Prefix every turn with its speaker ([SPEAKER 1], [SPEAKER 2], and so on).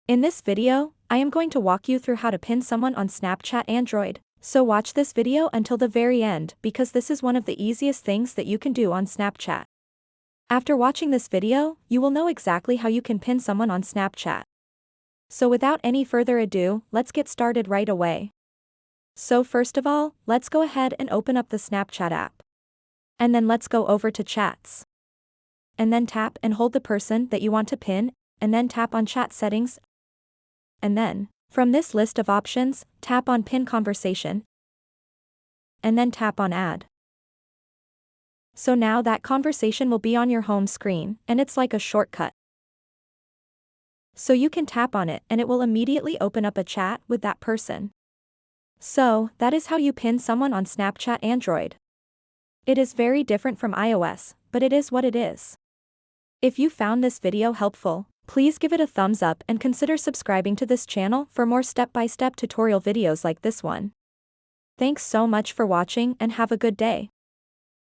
[SPEAKER 1] In this video, I am going to walk you through how to pin someone on Snapchat Android. So watch this video until the very end because this is one of the easiest things that you can do on Snapchat. After watching this video, you will know exactly how you can pin someone on Snapchat. So without any further ado, let's get started right away. So first of all, let's go ahead and open up the Snapchat app. And then let's go over to Chats. And then tap and hold the person that you want to pin, and then tap on Chat Settings. And then, from this list of options, tap on Pin Conversation. And then tap on Add. So now that conversation will be on your home screen, and it's like a shortcut. So you can tap on it and it will immediately open up a chat with that person. So, that is how you pin someone on Snapchat Android. It is very different from iOS, but it is what it is. If you found this video helpful, please give it a thumbs up and consider subscribing to this channel for more step-by-step tutorial videos like this one. Thanks so much for watching and have a good day.